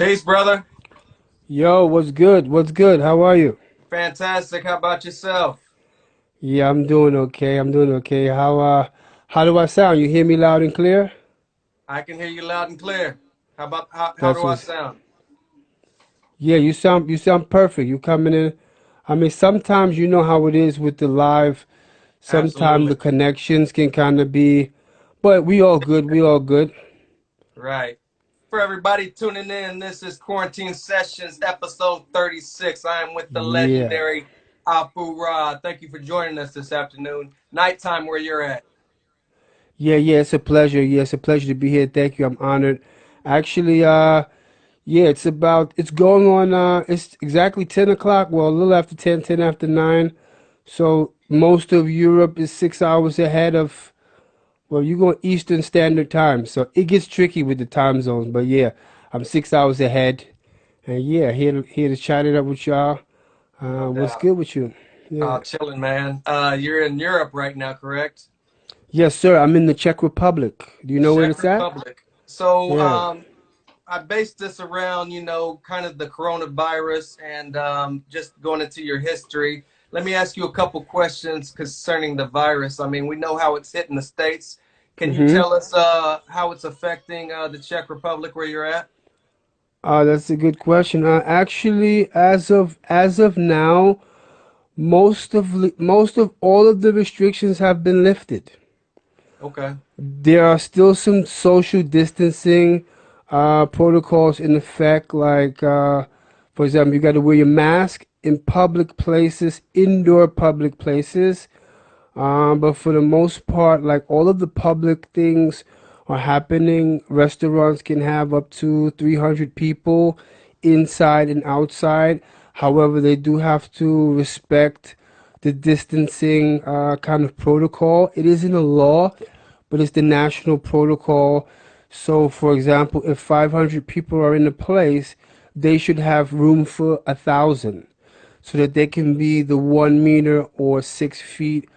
Peace, brother. Yo, what's good? What's good? How are you? Fantastic. How about yourself? Yeah, I'm doing okay. I'm doing okay. How do I sound? You hear me loud and clear? I can hear you loud and clear. How That's do I what's sound? Yeah, you sound perfect. You coming in. I mean, sometimes you know how it is with the live. Sometimes Absolutely. the connections can kind of be, but we all good. We all good. Right. For everybody tuning in, this is Quarantine Sessions, episode 36. I am with the Yeah. legendary Afu-Ra. Thank you for joining us this afternoon. Nighttime where you're at. Yeah, it's a pleasure. Yeah, it's a pleasure to be here. Thank you. I'm honored. Actually, yeah, it's going on, it's exactly 10 o'clock. Well, a little after 10, 10 after 9. So most of Europe is 6 hours ahead of, well, you're going Eastern Standard Time. So it gets tricky with the time zones. But yeah, I'm 6 hours ahead. And yeah, here to chat it up with y'all. No What's doubt. good with you? Yeah. Chilling, man. You're in Europe right now, correct? Yes, sir. I'm in the Czech Republic. Do you know where Czech it's at? Republic. So, Yeah. I based this around, kind of the coronavirus and just going into your history. Let me ask you a couple questions concerning the virus. I mean, we know how it's hitting the States. Can you Mm-hmm. tell us how it's affecting the Czech Republic where you're at? That's a good question. Actually, as of now, most of all of the restrictions have been lifted. Okay. There are still some social distancing protocols in effect, like for example, you got to wear your mask in public places, indoor public places. But for the most part, like all of the public things are happening. Restaurants can have up to 300 people inside and outside. However, they do have to respect the distancing kind of protocol. It isn't a law, but it's the national protocol. So, for example, if 500 people are in a place, they should have room for 1,000 so that they can be the 1 meter or 6 feet,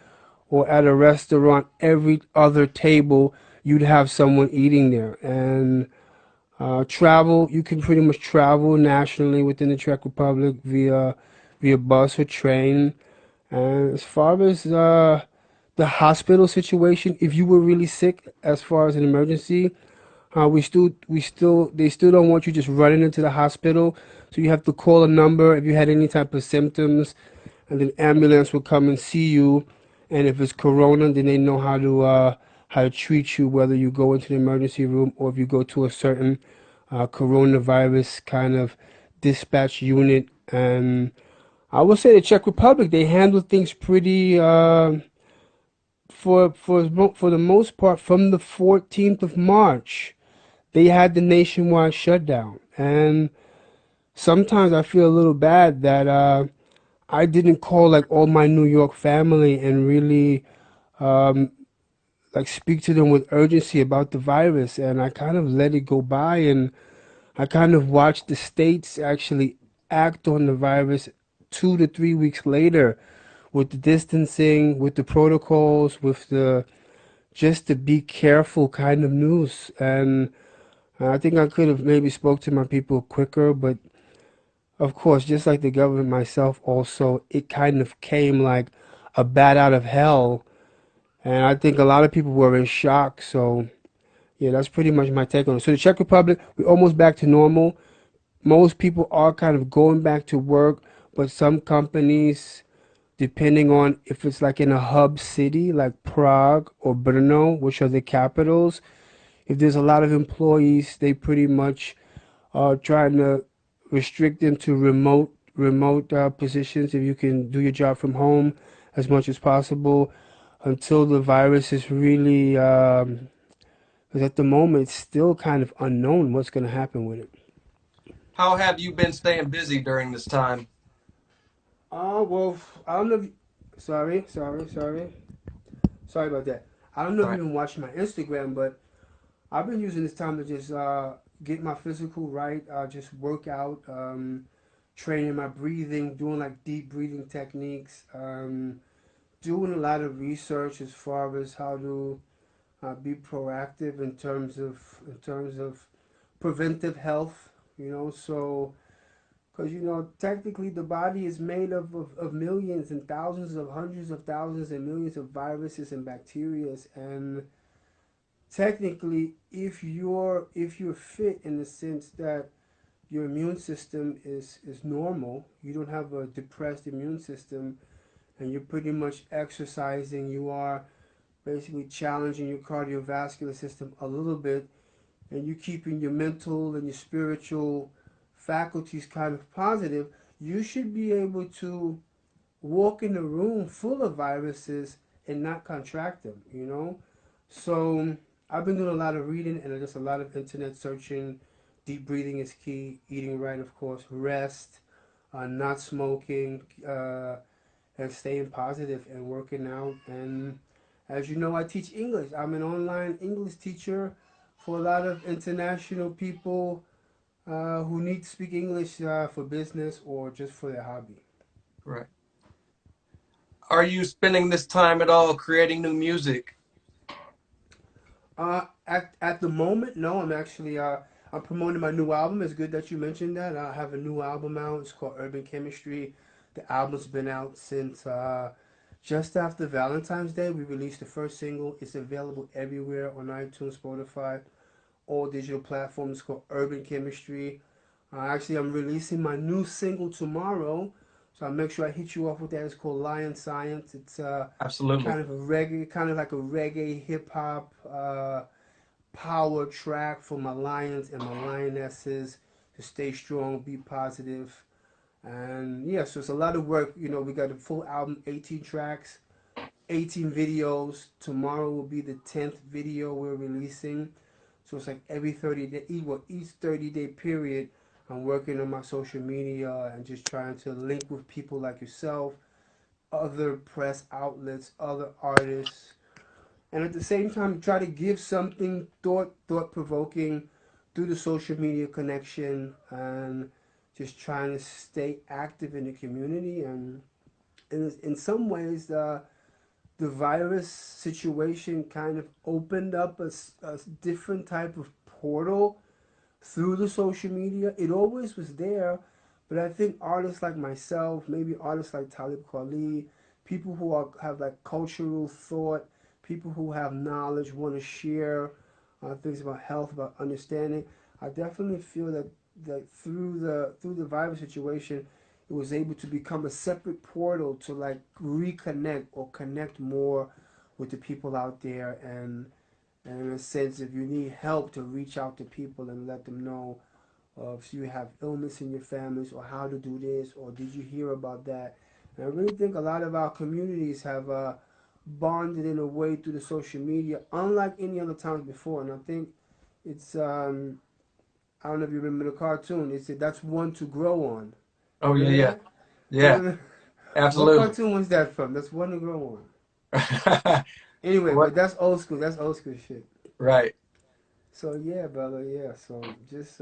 or at a restaurant, every other table, you'd have someone eating there. And travel, you can pretty much travel nationally within the Czech Republic via bus or train. And as far as the hospital situation, if you were really sick, as far as an emergency, they still don't want you just running into the hospital. So you have to call a number if you had any type of symptoms, and then ambulance will come and see you. And if it's corona, then they know how to treat you, whether you go into the emergency room or if you go to a certain coronavirus kind of dispatch unit. And I would say the Czech Republic, they handle things pretty for the most part. From the 14th of March, they had the nationwide shutdown. And sometimes I feel a little bad that I didn't call like all my New York family and really um, like speak to them with urgency about the virus, and I kind of let it go by, and I kind of watched the states actually act on the virus 2 to 3 weeks later with the distancing, with the protocols, with the just to be careful kind of news. And I think I could have maybe spoke to my people quicker, but of course, just like the government myself also, it kind of came like a bat out of hell. And I think a lot of people were in shock. So, yeah, that's pretty much my take on it. So, the Czech Republic, we're almost back to normal. Most people are kind of going back to work, but some companies, depending on if it's like in a hub city like Prague or Brno, which are the capitals, if there's a lot of employees, they pretty much are trying to restrict them to remote positions. If you can do your job from home as much as possible until the virus is really, because at the moment it's still kind of unknown what's going to happen with it. How have you been staying busy during this time? Well, I don't know. Sorry about that. I don't know if Right. you've been watching my Instagram, but I've been using this time to just get my physical right, just work out, training my breathing, doing like deep breathing techniques, doing a lot of research as far as how to be proactive in terms of preventive health. you know. So, because, you know, technically the body is made of millions and thousands of hundreds of thousands and millions of viruses and bacteria. And technically, if you're fit in the sense that your immune system is normal, you don't have a depressed immune system, and you're pretty much exercising, you are basically challenging your cardiovascular system a little bit, and you keeping your mental and your spiritual faculties kind of positive, you should be able to walk in a room full of viruses and not contract them, you know? So I've been doing a lot of reading and just a lot of internet searching. Deep breathing is key, eating right, of course, rest, not smoking, and staying positive and working out. And as you know, I teach English. I'm an online English teacher for a lot of international people who need to speak English for business or just for their hobby. Right. Are you spending this time at all creating new music? At the moment, no. I'm promoting my new album. It's good that you mentioned that. I have a new album out. It's called Urban Chemistry. The album's been out since just after Valentine's Day. We released the first single. It's available everywhere on iTunes, Spotify, all digital platforms. It's called Urban Chemistry. Actually, I'm releasing my new single tomorrow, so I'll make sure I hit you off with that. It's called Lion Science. It's Absolutely. kind of a reggae, kind of like a reggae hip hop power track for my lions and my lionesses to stay strong, be positive, and yeah. So it's a lot of work. You know, we got a full album, 18 tracks, 18 videos. Tomorrow will be the 10th video we're releasing. So it's like every 30 day, each 30-day period, I'm working on my social media and just trying to link with people like yourself, other press outlets, other artists, and at the same time try to give something thought provoking through the social media connection, and just trying to stay active in the community. And in some ways, the virus situation kind of opened up a different type of portal through the social media. It always was there, but I think artists like myself, maybe artists like Talib Kweli, people who have like cultural thought, people who have knowledge, want to share things about health, about understanding. I definitely feel that through the virus situation, it was able to become a separate portal to like reconnect or connect more with the people out there. And in a sense, if you need help, to reach out to people and let them know if you have illness in your families, or how to do this, or did you hear about that. And I really think a lot of our communities have bonded in a way through the social media, unlike any other times before. And I think it's I don't know if you remember the cartoon. It said that's one to grow on. Oh You yeah, remember yeah, that? You yeah. remember? What Absolutely. cartoon was that from? That's one to grow on. Anyway, What? but that's old school. That's old school shit. Right. So yeah, brother. Yeah. So just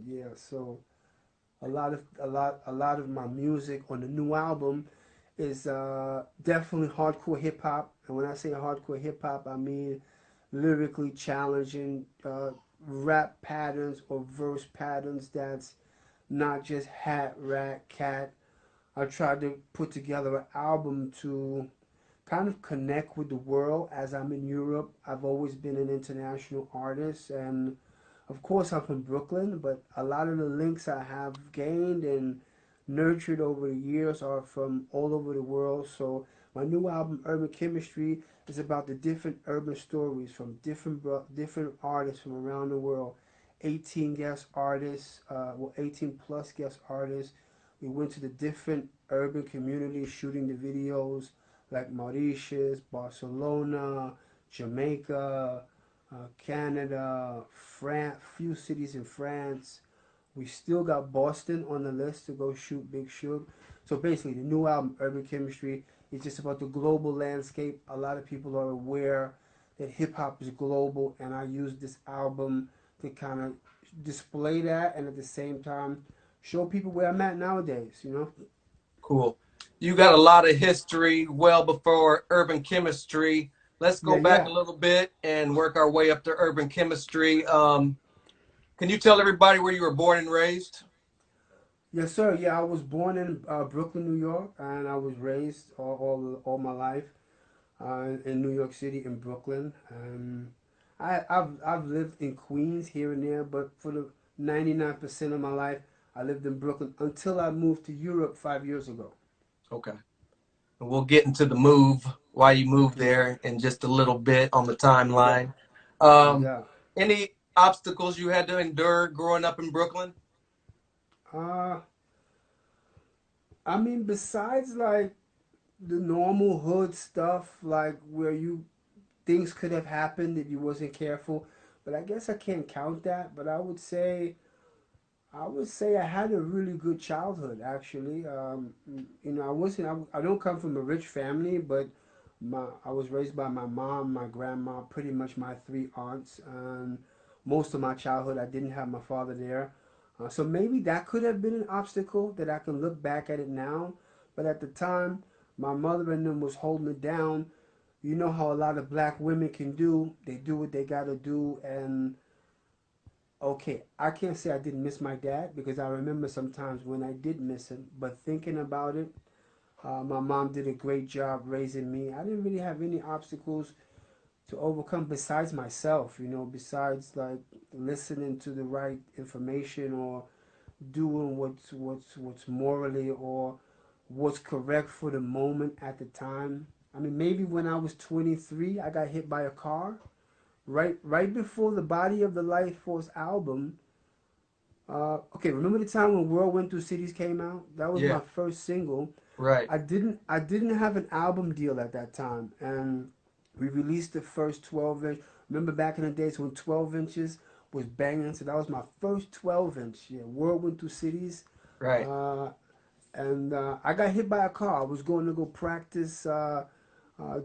yeah. So a lot of my music on the new album is definitely hardcore hip hop. And when I say hardcore hip hop, I mean lyrically challenging rap patterns or verse patterns that's not just hat, rat, cat. I tried to put together an album to kind of connect with the world. As I'm in Europe, I've always been an international artist, and of course I'm from Brooklyn, but a lot of the links I have gained and nurtured over the years are from all over the world. So my new album, Urban Chemistry, is about the different urban stories from different artists from around the world. 18 guest artists, 18 plus guest artists. We went to the different urban communities shooting the videos, like Mauritius, Barcelona, Jamaica, Canada, France, few cities in France. We still got Boston on the list to go shoot Big Shug. So basically, the new album, Urban Chemistry, is just about the global landscape. A lot of people are aware that hip hop is global, and I use this album to kind of display that, and at the same time show people where I'm at nowadays. You know? Cool. You got a lot of history well before urban chemistry. Let's Yeah, go back a yeah. little bit and work our way up to urban chemistry. Can you tell everybody where you were born and raised? Yes, sir. Yeah, I was born in Brooklyn, New York, and I was raised all my life in New York City, in Brooklyn. I've lived in Queens here and there, but for the 99% of my life, I lived in Brooklyn until I moved to Europe 5 years ago. Okay. And we'll get into the move, why you moved Okay. there in just a little bit on the Yeah. timeline. No Um, doubt. any obstacles you had to endure growing up in Brooklyn? Uh, I mean, besides like the normal hood stuff, like where you things could have happened if you wasn't careful, but I guess I can't count that. But I would say I had a really good childhood actually. I wasn't. I don't come from a rich family, but I was raised by my mom, my grandma, pretty much my three aunts, and most of my childhood I didn't have my father there. So maybe that could have been an obstacle that I can look back at it now. But at the time, my mother and them was holding it down. You know how a lot of black women can do. They do what they gotta do, and okay, I can't say I didn't miss my dad because I remember sometimes when I did miss him. But thinking about it, my mom did a great job raising me. I didn't really have any obstacles to overcome besides myself, besides like listening to the right information or doing what's morally or what's correct for the moment at the time. I mean, maybe when I was 23, I got hit by a car right before the Body of the Light Force album. Okay, remember the time when World Went Through Cities came out? That was my Yeah, first single. right, I didn't have an album deal at that time, and we released the first 12 inch. Remember back in the days when 12 inches was banging? So that was my first 12 inch. Yeah, World Went Through Cities, right. uh, and I got hit by a car. I was going to go practice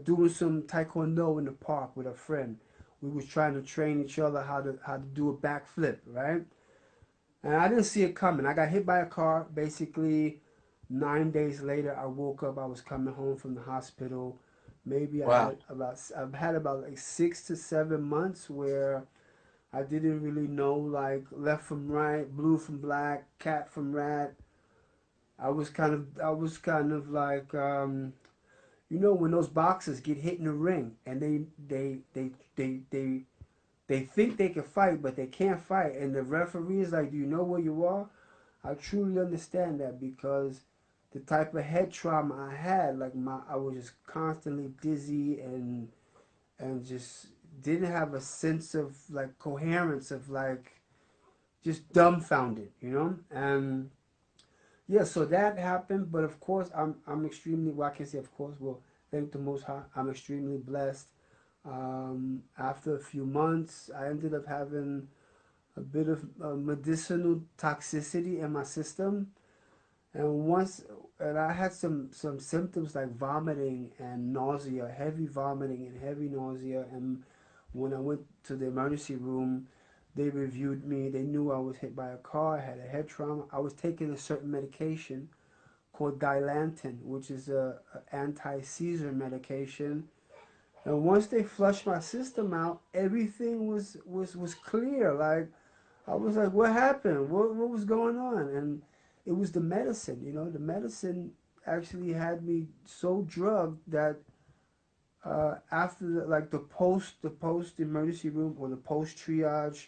doing some taekwondo in the park with a friend. We was trying to train each other how to do a backflip, right? And I didn't see it coming. I got hit by a car. Basically, 9 days later, I woke up. I was coming home from the hospital. Maybe Wow. I've had about like 6 to 7 months where I didn't really know like left from right, blue from black, cat from rat. I was kind of like when those boxers get hit in the ring and they think they can fight, but they can't fight. And the referee is like, "Do you know where you are?" I truly understand that because the type of head trauma I had, like I was just constantly dizzy and just didn't have a sense of like coherence of like just dumbfounded. And yeah, so that happened. But of course, I'm extremely. Well, I can say of course. Well, thank the Most High. I'm extremely blessed. After a few months, I ended up having a bit of medicinal toxicity in my system, and I had some symptoms like vomiting and nausea, heavy vomiting and heavy nausea. And when I went to the emergency room, they reviewed me. They knew I was hit by a car. I had a head trauma. I was taking a certain medication called Dilantin, which is a anti-seizure medication. And once they flushed my system out, everything was clear. Like I was like, what happened? What was going on? And it was the medicine. The medicine actually had me so drugged that after the post emergency room or the post triage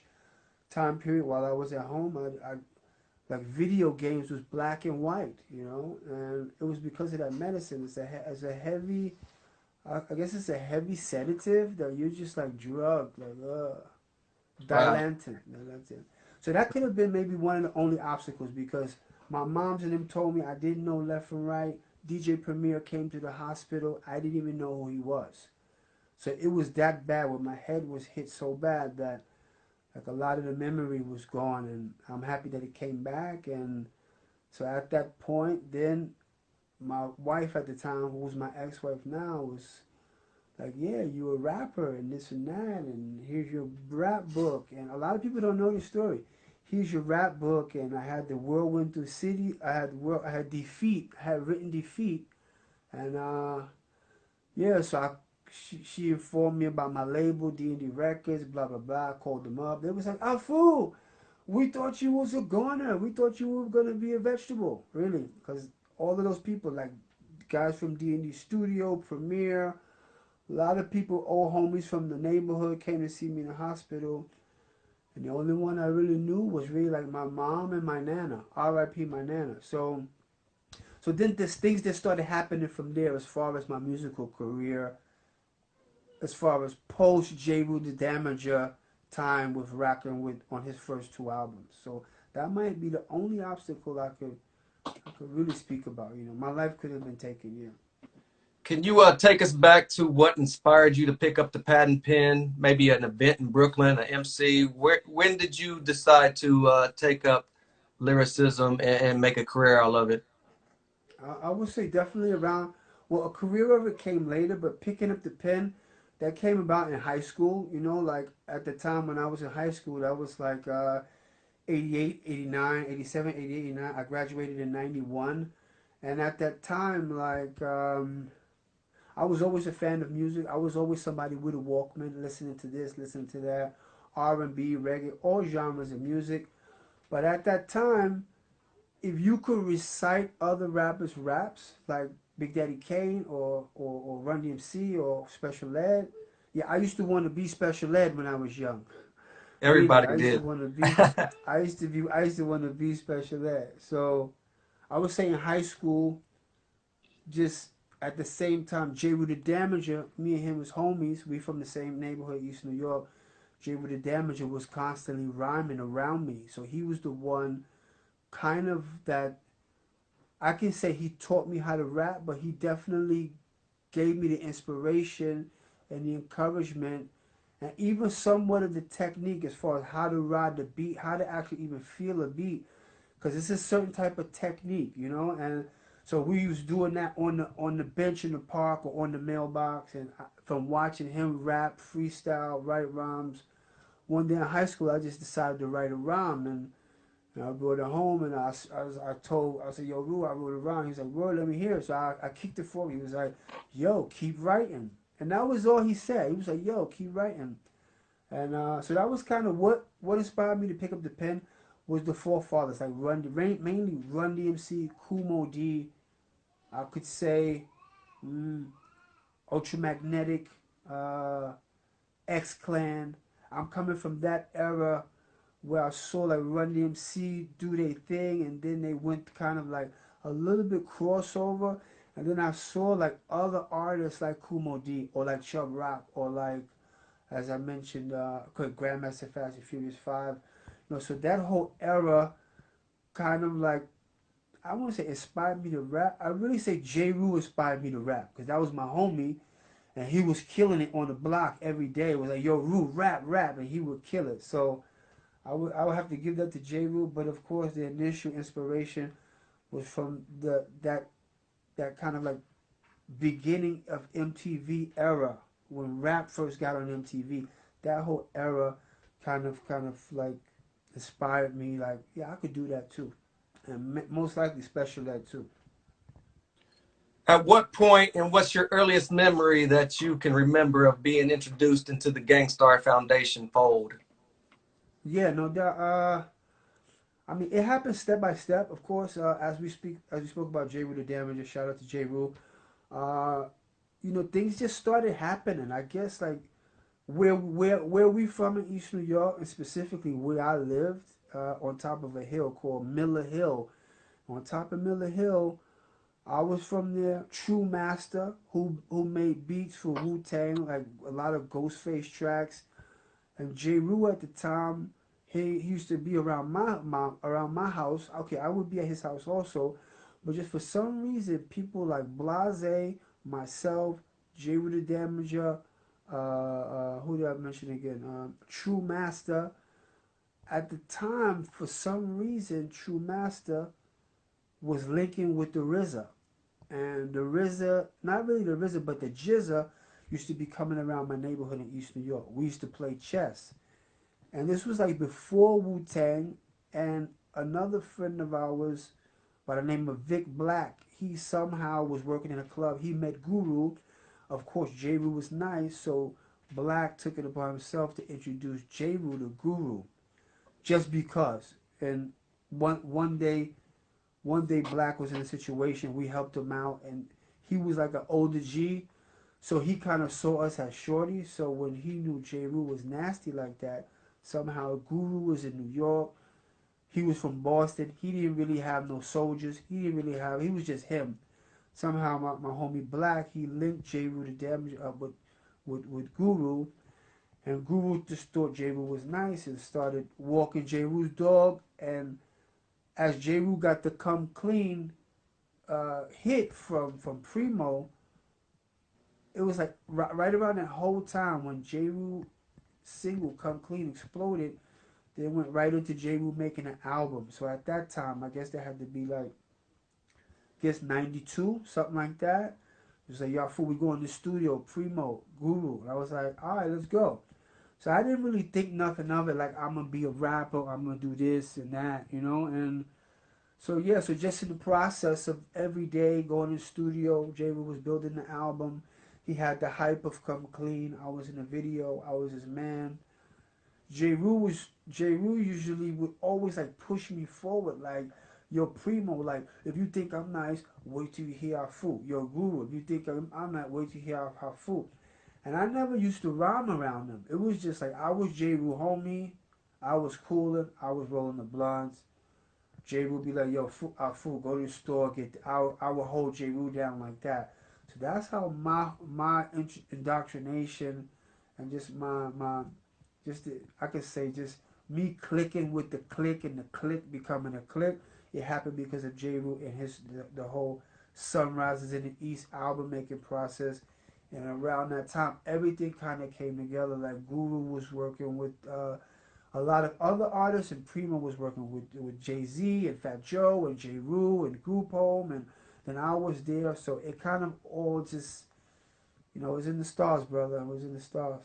time period while I was at home, I like video games was black and white, and it was because of that medicine. It's a heavy, I guess it's a heavy sedative that you're just like drugged, like Wow. Dilantin. That's it. So that could have been maybe one of the only obstacles because my moms and them told me I didn't know left from right. DJ Premier came to the hospital. I didn't even know who he was. So it was that bad where my head was hit so bad that like a lot of the memory was gone, and I'm happy that it came back. And so at that point, then my wife at the time, who was my ex-wife now, was like, yeah, you a rapper and this and that, and here's your rap book. And a lot of people don't know the story. Here's your rap book, and I had the Whirlwind Through City. I had Defeat, I had written Defeat, and yeah. So she informed me about my label, D&D Records, blah blah blah. I called them up. They was like, Afu, We thought you was a goner. We thought you were gonna be a vegetable, really, because all of those people, like guys from D&D Studio, Premiere, a lot of people, old homies from the neighborhood, came to see me in the hospital, and the only one I really knew was really like my mom and my nana. R.I.P. my nana. So then there's things that started happening from there as far as my musical career, as far as post Jeru the Damager time with rocking with on his first two albums. So that might be the only obstacle I could really speak about. You know, my life could have been taken. Yeah. Can you take us back to what inspired you to pick up the pad and pen? Maybe an event in Brooklyn, an MC. When did you decide to take up lyricism and make a career out of it? I would say definitely around. Well, a career of it came later, but picking up the pen, that came about in high school. You know, like at the time when I was in high school, that was like 88, 89, 87, 88, 89. I graduated in 91. And at that time, like, I was always a fan of music. I was always somebody with a Walkman, listening to this, listening to that, R&B, reggae, all genres of music. But at that time, if you could recite other rappers' raps, like Big Daddy Kane or Run DMC or Special Ed, yeah, I used to want to be Special Ed when I was young. Really, Everybody I used to did. want to be, I used to want to be Special Ed. So I would say in high school, just at the same time, Jeru the Damager, me and him was homies. We from the same neighborhood, East New York. Jeru the Damager was constantly rhyming around me, so he was the one kind of that I can say he taught me how to rap, but he definitely gave me the inspiration and the encouragement and even somewhat of the technique as far as how to ride the beat, how to actually even feel a beat, because it's a certain type of technique, you know. And so we was doing that on the bench in the park or on the mailbox, and from watching him rap, freestyle, write rhymes. One day in high school, I just decided to write a rhyme, and I brought it home, and I said, yo, Ru, I wrote it wrong. He's like, bro, let me hear it. So I kicked it for him. He was like, yo, keep writing. And that was all he said. He was like, yo, keep writing. And so that was kind of what inspired me to pick up the pen was the forefathers, like mainly Run DMC, Kumo D, I could say mm, Ultramagnetic, uh, X Clan. I'm coming from that era where I saw like Run DMC do their thing, and then they went kind of like a little bit crossover, and then I saw like other artists like Kumo D or like Chubb Rock or like as I mentioned, Grandmaster Fast and Furious 5. You know, so that whole era kind of like I want to say inspired me to rap. I really say Jeru inspired me to rap because that was my homie, and he was killing it on the block every day. It was like, yo, Ru, rap, rap, and he would kill it. So I would have to give that to Jeru, but of course the initial inspiration was from that kind of like beginning of MTV era when rap first got on MTV. That whole era kind of like inspired me. Like, yeah, I could do that too, and most likely Special Ed too. At what point and what's your earliest memory that you can remember of being introduced into the Gangstar Foundation fold? Yeah, no doubt. I mean, it happens step by step, of course. As we spoke about Jeru the Damager. Shout out to Jeru. Uh, you know, things just started happening. I guess like where we from in East New York, and specifically where I lived, on top of a hill called Miller Hill. On top of Miller Hill, I was from there. True Master, who made beats for Wu Tang, like a lot of Ghostface tracks, and J. Rue at the time. He used to be around my house. Okay, I would be at his house also, but just for some reason, people like Blase, myself, J. Rue the Damager, who did I mention again? True Master. At the time, for some reason, True Master was linking with the RZA. And the RZA, not really the RZA, but the Jizza used to be coming around my neighborhood in East New York. We used to play chess. And this was like before Wu Tang. And another friend of ours by the name of Vic Black, he somehow was working in a club. He met Guru. Of course, Jeru was nice, so Black took it upon himself to introduce Jeru to Guru. just because. And one day, one day Black was in a situation, we helped him out, and he was like an older G, so he kind of saw us as shorty. So when he knew Jeru was nasty like that, somehow Guru was in New York, he was from Boston, he didn't really have no soldiers, he was just him. Somehow my homie Black, he linked Jeru to damage up with Guru, and Guru just thought Jeru was nice and started walking Jeru's dog. And as Jeru got the come clean hit from Primo, it was like right around that whole time when Jeru single Come Clean exploded, they went right into Jeru making an album. So at that time, I guess they had to be like, I guess 92, something like that. It was like, y'all fool, we go in the studio, Primo, Guru. And I was like, all right, let's go. So I didn't really think nothing of it, like I'm gonna be a rapper, I'm gonna do this and that, you know. And so yeah, so just in the process of every day going in the studio, Jeru was building the album. He had the hype of Come Clean. I was in the video. I was his man. Jeru usually would always like push me forward, like, yo Primo, like if you think I'm nice, wait till you hear our food. Yo Guru, if you think I'm not, wait till you hear our food. And I never used to rhyme around them. It was just like I was Jeru homie. I was cooler. I was rolling the blunts. Jeru would be like, yo, our food, go to the store, I would hold Jeru down like that. So that's how my indoctrination and just my just the, I could say just me clicking with the click and the click becoming a click. It happened because of Jeru and the whole Sunrises in the East album making process. And around that time, everything kind of came together. Like Guru was working with a lot of other artists, and Primo was working with Jay Z and Fat Joe and Jeru and Group Home, and then I was there. So it kind of all just, you know, it was in the stars, brother. It was in the stars.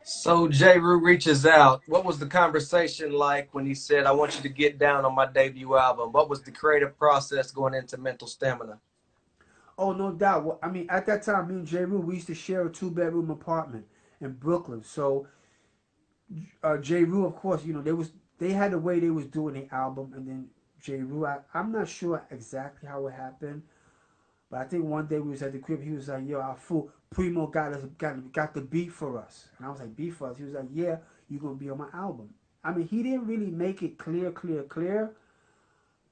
So Jeru reaches out. What was the conversation like when he said, I want you to get down on my debut album? What was the creative process going into Mental Stamina? Oh, no doubt. Well, I mean, at that time, me and Jeru, we used to share a two-bedroom apartment in Brooklyn. So Jeru, of course, you know, they had the way they was doing the album, and then Jeru, I'm not sure exactly how it happened, but I think one day we was at the crib. He was like, "Yo, our fool Primo got the beat for us," and I was like, "Beat for us?" He was like, "Yeah, you gonna be on my album." I mean, he didn't really make it clear,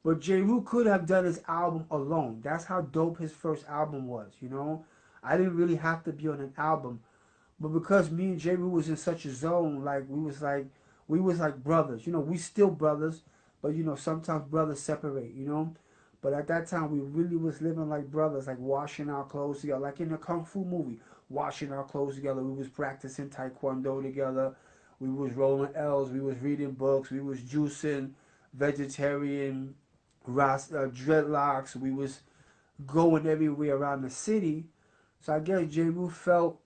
but Jeru could have done his album alone. That's how dope his first album was. You know, I didn't really have to be on an album. But because me and Jeru was in such a zone, like we was like brothers. You know, we still brothers, but you know sometimes brothers separate. You know, but at that time we really was living like brothers, like washing our clothes together, like in the kung fu movie, washing our clothes together. We was practicing taekwondo together. We was rolling L's. We was reading books. We was juicing, vegetarian, dreadlocks. We was going everywhere around the city. So I guess Jeru felt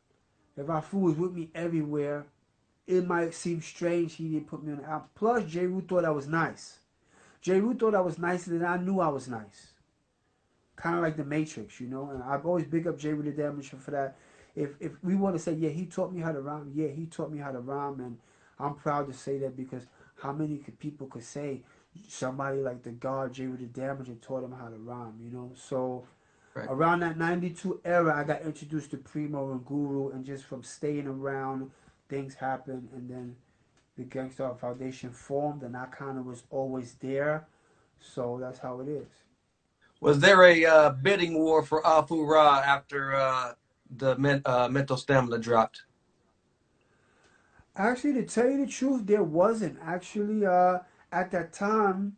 if Afu was with me everywhere, it might seem strange he didn't put me on the album. Plus, Jeru thought I was nice. Jeru thought I was nicer than I knew I was nice. Kind of like the Matrix, you know. And I've always big up Jeru the Damager for that. If we want to say, yeah, he taught me how to rhyme. Yeah, he taught me how to rhyme, and I'm proud to say that because how many people could say somebody like the God Jeru the Damager taught him how to rhyme, you know? So Right. around that 92 era, I got introduced to Primo and Guru, and just from staying around, things happened, and then the Gangstar Foundation formed, and I kind of was always there. So that's how it is. Was there a bidding war for Afu-Ra after the Mental Stamina dropped? Actually, to tell you the truth, there wasn't actually at that time,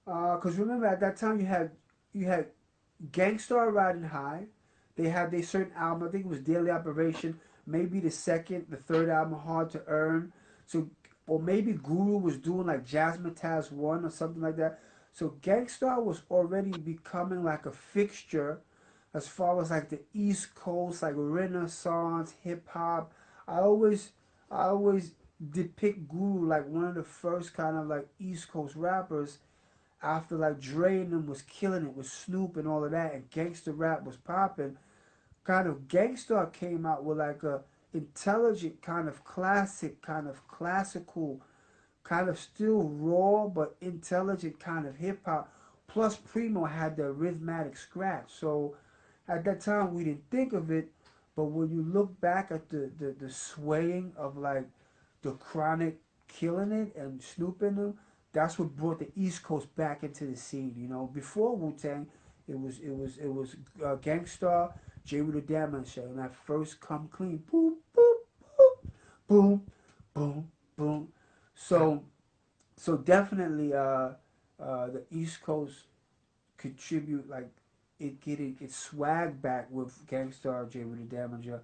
because remember at that time you had Gangstar riding high. They had their certain album. I think it was Daily Operation. Maybe the second, the third album, Hard to Earn. So, or maybe Guru was doing like Jasmine Taz 1 or something like that. So Gangstar was already becoming like a fixture as far as like the East Coast, like Renaissance, hip hop. I always, I always depict Guru like one of the first kind of like East Coast rappers after like Dre and them was killing it with Snoop and all of that, and gangster rap was popping. Kind of Gangstar came out with like a intelligent kind of classic, kind of classical kind of still raw but intelligent kind of hip hop. Plus, Primo had the rhythmic scratch. So at that time, we didn't think of it, but when you look back at the swaying of like the Chronic killing it and Snoop in them, that's what brought the East Coast back into the scene. You know, before Wu Tang, it was Gangstar, Jeru the Damager, and that first Come Clean, boom boom boom boom boom boom. So so definitely the East Coast contribute like it getting its swag back with Gangstar J with the Damager.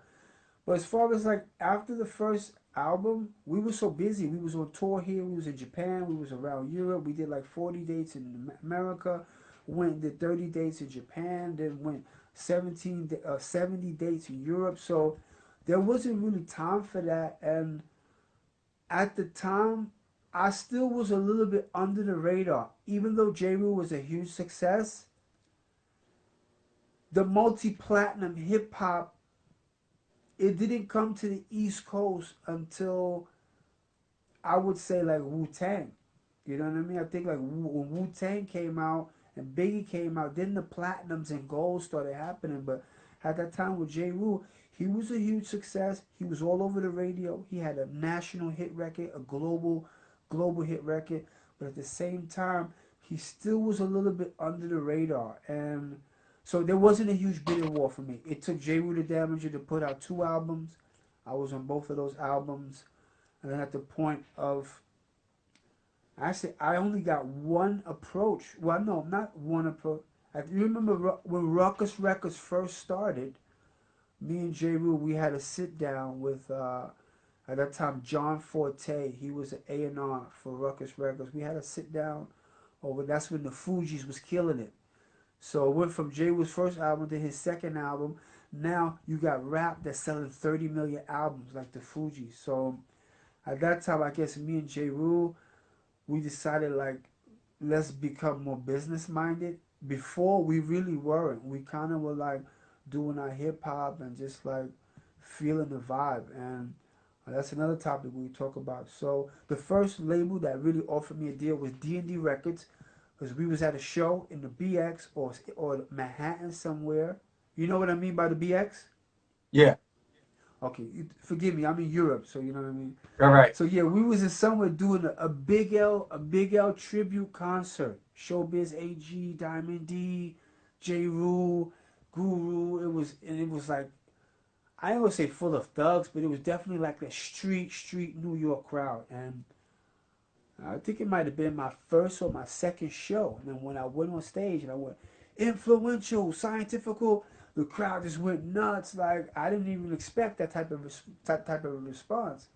But as far as like after the first album, we were so busy. We was on tour here. We was in Japan. We was around Europe. We did like 40 dates in America. Went and did 30 dates in Japan. Then went 70 dates in Europe. So there wasn't really time for that. And at the time, I still was a little bit under the radar. Even though Jeru was a huge success, the multi-platinum hip hop, it didn't come to the East Coast until I would say like Wu Tang. You know what I mean? I think like when Wu Tang came out and Biggie came out, then the platinums and golds started happening. But at that time with J. Rule, he was a huge success. He was all over the radio. He had a national hit record, a global hit record. But at the same time, he still was a little bit under the radar. And so there wasn't a huge bidding war for me. It took J. Rule the Damager to put out 2 albums. I was on both of those albums. And then at the point of actually, I only got one approach. Well, no, not one approach. You remember when Ruckus Records first started? Me and J. Rule, we had a sit down with at that time John Forte. He was an A&R for Ruckus Records. We had a sit down over. That's when the Fugees was killing it. So it went from J. Rule's first album to his second album. Now you got rap that's selling 30 million albums like the Fugees. So at that time, I guess me and J. Rule, we decided like let's become more business minded. Before we really weren't. We kind of were like doing our hip hop and just like feeling the vibe. And that's another topic we talk about. So the first label that really offered me a deal was D&D Records, because we was at a show in the BX or Manhattan somewhere. You know what I mean by the BX? Yeah. Okay, forgive me. I'm in Europe, so you know what I mean. All right. So yeah, we was in somewhere doing a Big L tribute concert. Showbiz AG, Diamond D, J. Rule, Guru. It was like I ain't gonna say full of thugs, but it was definitely like a street New York crowd. And I think it might have been my first or my second show. And then when I went on stage and I went influential, scientifical, the crowd just went nuts. Like I didn't even expect that type of response.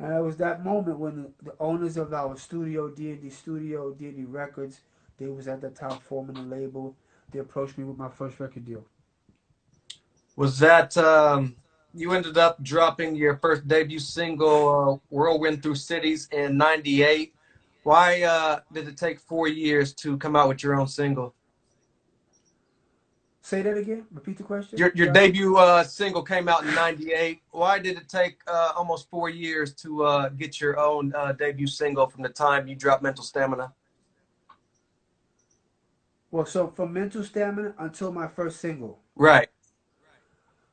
And it was that moment when the owners of our studio, D&D Records, they was at that time forming a label. They approached me with my first record deal. Was that you ended up dropping your first debut single, "Whirlwind Through Cities" in '98? Why did it take 4 years to come out with your own single? Say that again. Repeat the question. Your Sorry. debut single came out in '98. Why did it take almost 4 years to get your own debut single from the time you dropped Mental Stamina? Well, so from Mental Stamina until my first single. Right.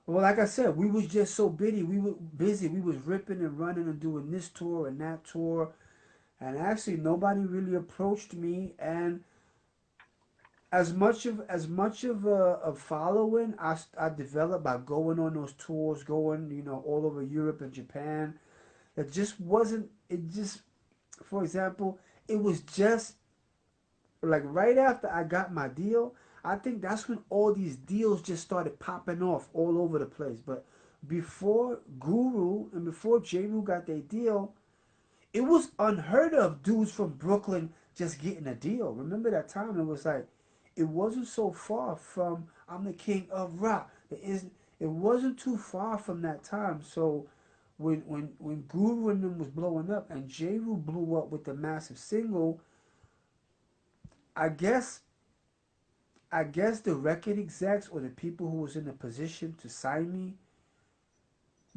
Well, like I said, we was just so busy. We were busy. We was ripping and running and doing this tour and that tour. And actually, nobody really approached me. And as much of a following I developed by going on those tours, going all over Europe and Japan. It just wasn't. It just, for example, it was just like right after I got my deal. I think that's when all these deals just started popping off all over the place. But before Guru and before Jeru got their deal, it was unheard of dudes from Brooklyn just getting a deal. Remember that time? It was like, it wasn't so far from I'm the king of rock. It wasn't too far from that time. So when Guru and them was blowing up and Jeru blew up with the massive single, I guess I guess the record execs or the people who was in the position to sign me,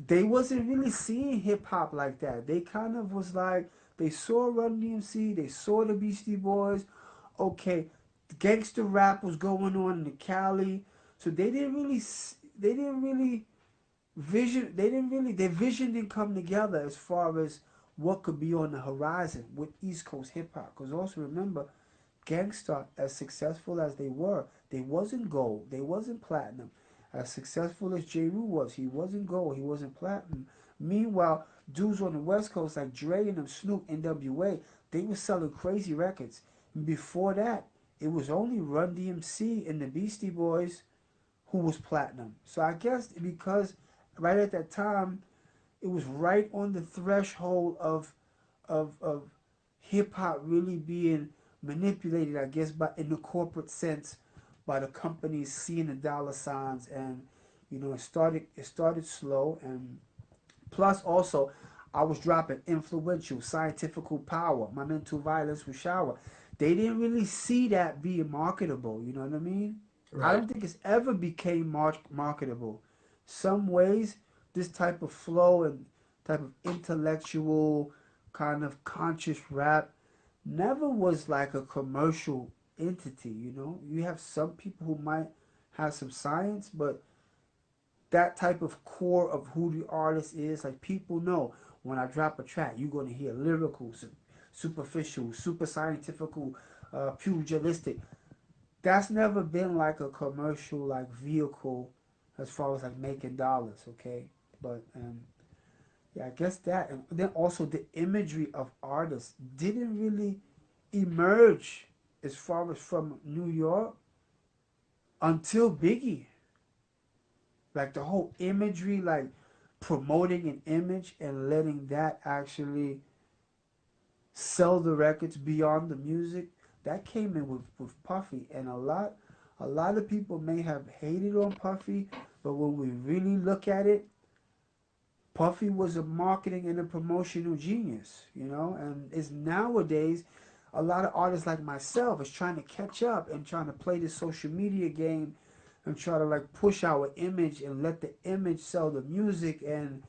they wasn't really seeing hip hop like that. They kind of was like They saw Run DMC, they saw the Beastie Boys. Okay, gangster rap was going on in the Cali, so they didn't really their vision didn't come together as far as what could be on the horizon with East Coast hip hop. Because also remember, Gangstar, as successful as they wasn't gold, they wasn't platinum. As successful as Jeru was, he wasn't gold, he wasn't platinum. Meanwhile, dudes on the West Coast like Dre and them, Snoop, NWA, they were selling crazy records. And before that, it was only Run DMC and the Beastie Boys who was platinum. So I guess because right at that time, it was right on the threshold of hip hop really being manipulated, I guess, by in the corporate sense, by the companies seeing the dollar signs, and it started slow, and plus also I was dropping influential, scientifical power. My mental violence was shower. They didn't really see that being marketable. You know what I mean? I Right. don't think it's ever became marketable. Some ways, this type of flow and type of intellectual kind of conscious rap never was like a commercial entity. You have some people who might have some science, but that type of core of who the artist is, like people know when I drop a track, you're going to hear lyrical, superficial, super scientifical, pugilistic. That's never been like a commercial like vehicle as far as like making dollars, okay? But yeah, I guess that, and then also the imagery of artists didn't really emerge as far as from New York until Biggie. Like the whole imagery, like promoting an image and letting that actually sell the records beyond the music, that came in with Puffy. And a lot of people may have hated on Puffy, but when we really look at it, Puffy was a marketing and a promotional genius, and it's nowadays a lot of artists like myself is trying to catch up and trying to play the social media game and try to like push our image and let the image sell the music. And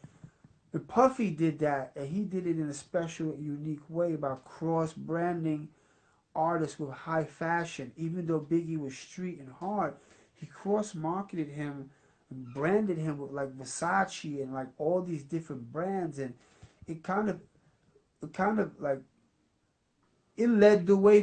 Puffy did that, and he did it in a special, unique way by cross branding artists with high fashion. Even though Biggie was street and hard, he cross marketed him and branded him with like Versace and like all these different brands, and it kind of like it led the way